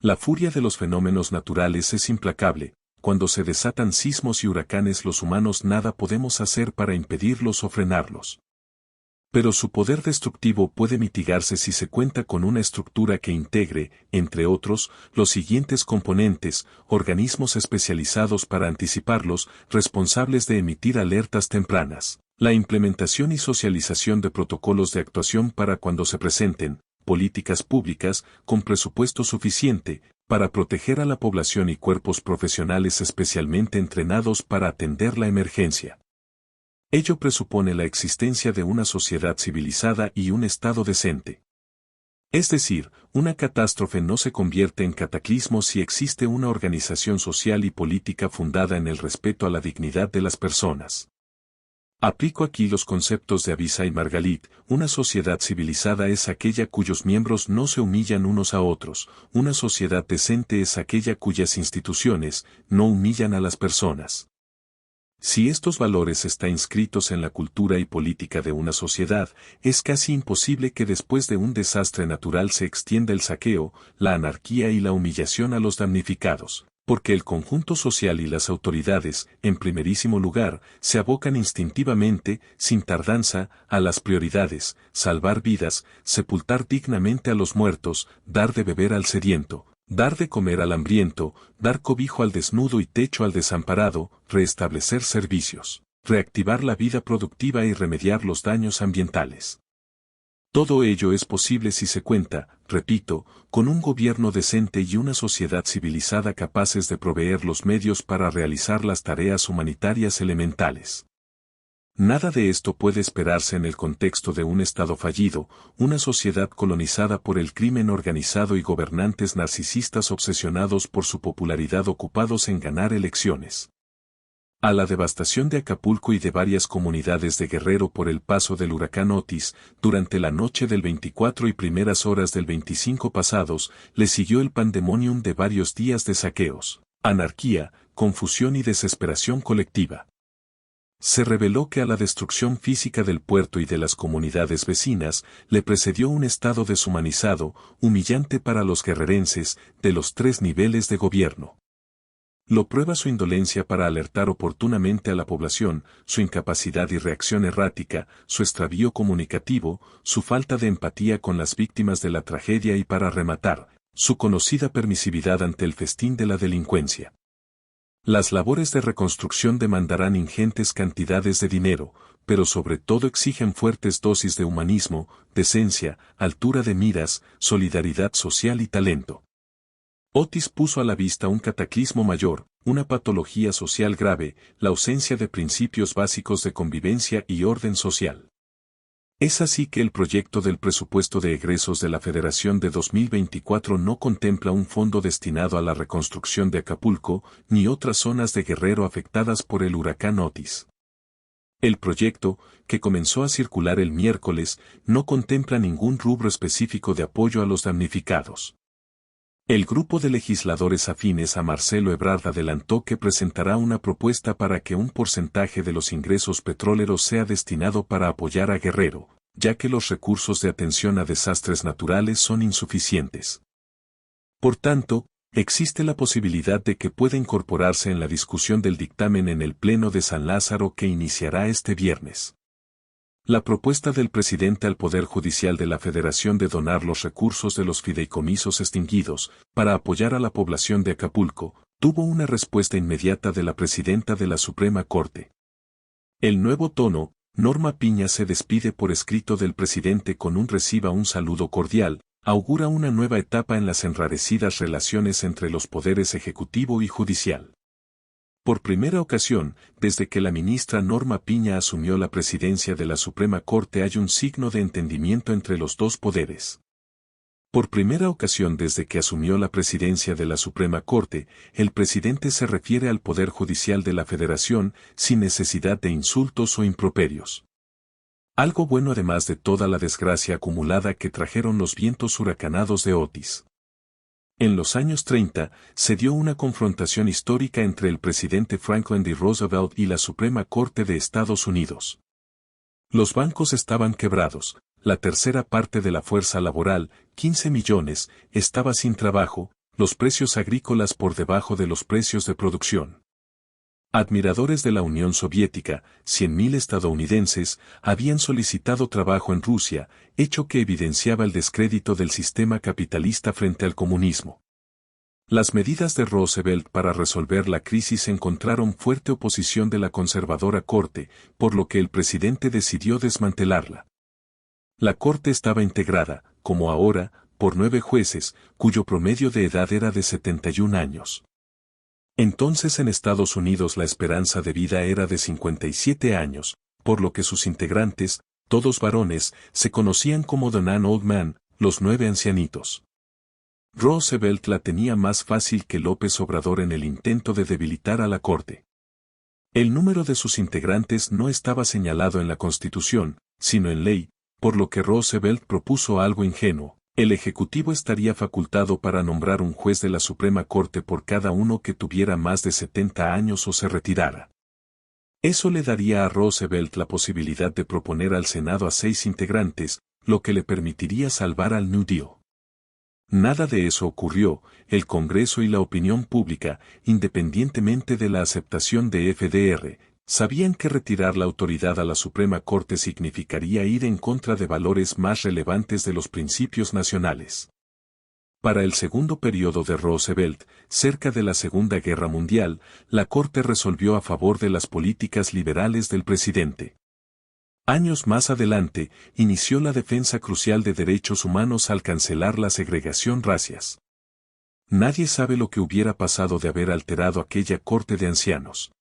La furia de los fenómenos naturales es implacable. Cuando se desatan sismos y huracanes, los humanos nada podemos hacer para impedirlos o frenarlos. Pero su poder destructivo puede mitigarse si se cuenta con una estructura que integre, entre otros, los siguientes componentes: organismos especializados para anticiparlos, responsables de emitir alertas tempranas, la implementación y socialización de protocolos de actuación para cuando se presenten, políticas públicas, con presupuesto suficiente, para proteger a la población y cuerpos profesionales especialmente entrenados para atender la emergencia. Ello presupone la existencia de una sociedad civilizada y un Estado decente. Es decir, una catástrofe no se convierte en cataclismo si existe una organización social y política fundada en el respeto a la dignidad de las personas. Aplico aquí los conceptos de Avisa y Margalit. Una sociedad civilizada es aquella cuyos miembros no se humillan unos a otros. Una sociedad decente es aquella cuyas instituciones no humillan a las personas. Si estos valores están inscritos en la cultura y política de una sociedad, es casi imposible que después de un desastre natural se extienda el saqueo, la anarquía y la humillación a los damnificados, porque el conjunto social y las autoridades, en primerísimo lugar, se abocan instintivamente, sin tardanza, a las prioridades: salvar vidas, sepultar dignamente a los muertos, dar de beber al sediento, dar de comer al hambriento, dar cobijo al desnudo y techo al desamparado, restablecer servicios, reactivar la vida productiva y remediar los daños ambientales. Todo ello es posible si se cuenta, repito, con un gobierno decente y una sociedad civilizada capaces de proveer los medios para realizar las tareas humanitarias elementales. Nada de esto puede esperarse en el contexto de un Estado fallido, una sociedad colonizada por el crimen organizado y gobernantes narcisistas obsesionados por su popularidad ocupados en ganar elecciones. A la devastación de Acapulco y de varias comunidades de Guerrero por el paso del huracán Otis, durante la noche del 24 y primeras horas del 25 pasados, le siguió el pandemonium de varios días de saqueos, anarquía, confusión y desesperación colectiva. Se reveló que a la destrucción física del puerto y de las comunidades vecinas, le precedió un estado deshumanizado, humillante para los guerrerenses, de los tres niveles de gobierno. Lo prueba su indolencia para alertar oportunamente a la población, su incapacidad y reacción errática, su extravío comunicativo, su falta de empatía con las víctimas de la tragedia y, para rematar, su conocida permisividad ante el festín de la delincuencia. Las labores de reconstrucción demandarán ingentes cantidades de dinero, pero sobre todo exigen fuertes dosis de humanismo, decencia, altura de miras, solidaridad social y talento. Otis puso a la vista un cataclismo mayor, una patología social grave, la ausencia de principios básicos de convivencia y orden social. Es así que el proyecto del presupuesto de egresos de la Federación de 2024 no contempla un fondo destinado a la reconstrucción de Acapulco, ni otras zonas de Guerrero afectadas por el huracán Otis. El proyecto, que comenzó a circular el miércoles, no contempla ningún rubro específico de apoyo a los damnificados. El grupo de legisladores afines a Marcelo Ebrard adelantó que presentará una propuesta para que un porcentaje de los ingresos petroleros sea destinado para apoyar a Guerrero, ya que los recursos de atención a desastres naturales son insuficientes. Por tanto, existe la posibilidad de que pueda incorporarse en la discusión del dictamen en el Pleno de San Lázaro que iniciará este viernes. La propuesta del presidente al Poder Judicial de la Federación de donar los recursos de los fideicomisos extinguidos para apoyar a la población de Acapulco tuvo una respuesta inmediata de la presidenta de la Suprema Corte. El nuevo tono: Norma Piña se despide por escrito del presidente con un "reciba un saludo cordial", augura una nueva etapa en las enrarecidas relaciones entre los poderes ejecutivo y judicial. Por primera ocasión, desde que la ministra Norma Piña asumió la presidencia de la Suprema Corte, hay un signo de entendimiento entre los dos poderes. Por primera ocasión desde que asumió la presidencia de la Suprema Corte, el presidente se refiere al Poder Judicial de la Federación sin necesidad de insultos o improperios. Algo bueno además de toda la desgracia acumulada que trajeron los vientos huracanados de Otis. En los años 30, se dio una confrontación histórica entre el presidente Franklin D. Roosevelt y la Suprema Corte de Estados Unidos. Los bancos estaban quebrados, la tercera parte de la fuerza laboral, 15 millones, estaba sin trabajo, los precios agrícolas por debajo de los precios de producción. Admiradores de la Unión Soviética, 100.000 estadounidenses, habían solicitado trabajo en Rusia, hecho que evidenciaba el descrédito del sistema capitalista frente al comunismo. Las medidas de Roosevelt para resolver la crisis encontraron fuerte oposición de la conservadora Corte, por lo que el presidente decidió desmantelarla. La Corte estaba integrada, como ahora, por 9 jueces, cuyo promedio de edad era de 71 años. Entonces en Estados Unidos la esperanza de vida era de 57 años, por lo que sus integrantes, todos varones, se conocían como The 9 Old Men, los 9 ancianitos. Roosevelt la tenía más fácil que López Obrador en el intento de debilitar a la Corte. El número de sus integrantes no estaba señalado en la Constitución, sino en ley, por lo que Roosevelt propuso algo ingenuo. El Ejecutivo estaría facultado para nombrar un juez de la Suprema Corte por cada uno que tuviera más de 70 años o se retirara. Eso le daría a Roosevelt la posibilidad de proponer al Senado a 6 integrantes, lo que le permitiría salvar al New Deal. Nada de eso ocurrió. El Congreso y la opinión pública, independientemente de la aceptación de FDR, sabían que retirar la autoridad a la Suprema Corte significaría ir en contra de valores más relevantes de los principios nacionales. Para el segundo periodo de Roosevelt, cerca de la Segunda Guerra Mundial, la Corte resolvió a favor de las políticas liberales del presidente. Años más adelante, inició la defensa crucial de derechos humanos al cancelar la segregación racial. Nadie sabe lo que hubiera pasado de haber alterado aquella Corte de Ancianos.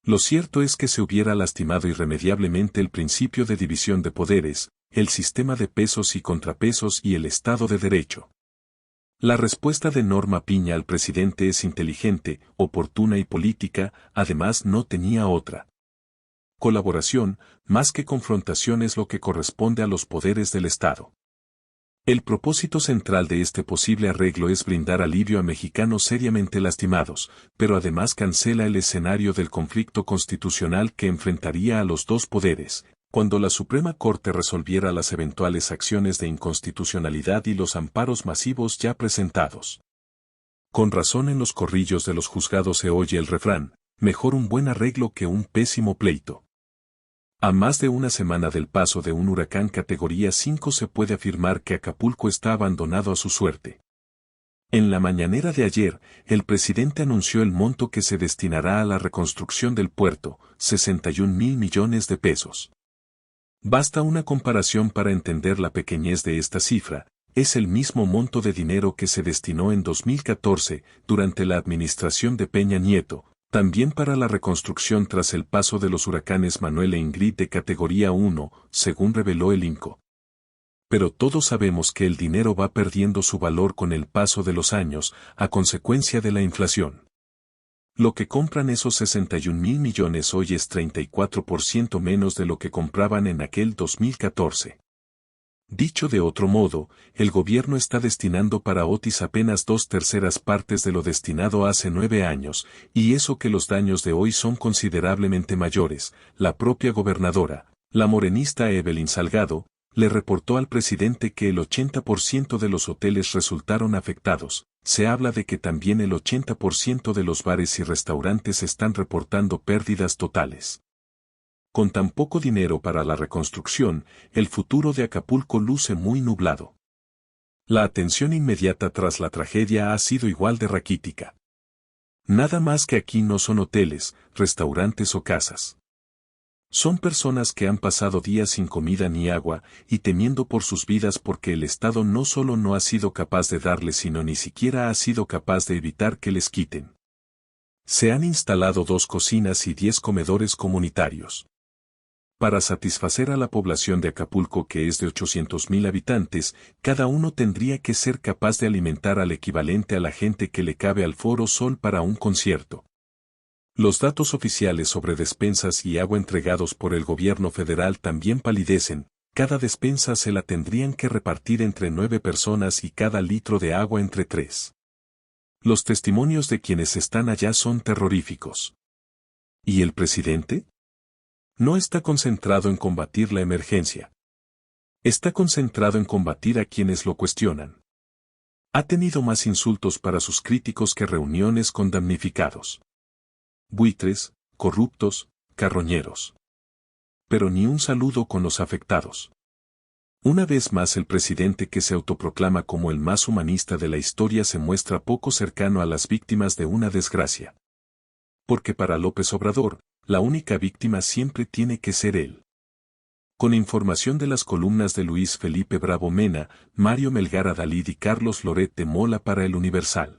Lo cierto es que se hubiera lastimado irremediablemente el principio de división de poderes, el sistema de pesos y contrapesos y el Estado de Derecho. La respuesta de Norma Piña al presidente es inteligente, oportuna y política, además no tenía otra. Colaboración, más que confrontación, es lo que corresponde a los poderes del Estado. El propósito central de este posible arreglo es brindar alivio a mexicanos seriamente lastimados, pero además cancela el escenario del conflicto constitucional que enfrentaría a los dos poderes, cuando la Suprema Corte resolviera las eventuales acciones de inconstitucionalidad y los amparos masivos ya presentados. Con razón en los corrillos de los juzgados se oye el refrán, mejor un buen arreglo que un pésimo pleito. A más de una semana del paso de un huracán categoría 5 se puede afirmar que Acapulco está abandonado a su suerte. En la mañanera de ayer, el presidente anunció el monto que se destinará a la reconstrucción del puerto, 61.000 millones de pesos. Basta una comparación para entender la pequeñez de esta cifra. Es el mismo monto de dinero que se destinó en 2014, durante la administración de Peña Nieto, también para la reconstrucción tras el paso de los huracanes Manuel e Ingrid de categoría 1, según reveló el INCO. Pero todos sabemos que el dinero va perdiendo su valor con el paso de los años, a consecuencia de la inflación. Lo que compran esos 61.000 millones hoy es 34% menos de lo que compraban en aquel 2014. Dicho de otro modo, el gobierno está destinando para Otis apenas 2/3 partes de lo destinado hace 9 años, y eso que los daños de hoy son considerablemente mayores. La propia gobernadora, la morenista Evelyn Salgado, le reportó al presidente que el 80% de los hoteles resultaron afectados. Se habla de que también el 80% de los bares y restaurantes están reportando pérdidas totales. Con tan poco dinero para la reconstrucción, el futuro de Acapulco luce muy nublado. La atención inmediata tras la tragedia ha sido igual de raquítica. Nada más que aquí no son hoteles, restaurantes o casas. Son personas que han pasado días sin comida ni agua, y temiendo por sus vidas porque el Estado no solo no ha sido capaz de darles sino ni siquiera ha sido capaz de evitar que les quiten. Se han instalado 2 cocinas y 10 comedores comunitarios. Para satisfacer a la población de Acapulco, que es de 800.000 habitantes, cada uno tendría que ser capaz de alimentar al equivalente a la gente que le cabe al Foro Sol para un concierto. Los datos oficiales sobre despensas y agua entregados por el gobierno federal también palidecen. Cada despensa se la tendrían que repartir entre 9 personas y cada litro de agua entre 3. Los testimonios de quienes están allá son terroríficos. ¿Y el presidente? No está concentrado en combatir la emergencia. Está concentrado en combatir a quienes lo cuestionan. Ha tenido más insultos para sus críticos que reuniones con damnificados. Buitres, corruptos, carroñeros. Pero ni un saludo con los afectados. Una vez más el presidente que se autoproclama como el más humanista de la historia se muestra poco cercano a las víctimas de una desgracia. Porque para López Obrador, la única víctima siempre tiene que ser él. Con información de las columnas de Luis Felipe Bravo Mena, Mario Melgar Adalid y Carlos Loret de Mola para El Universal.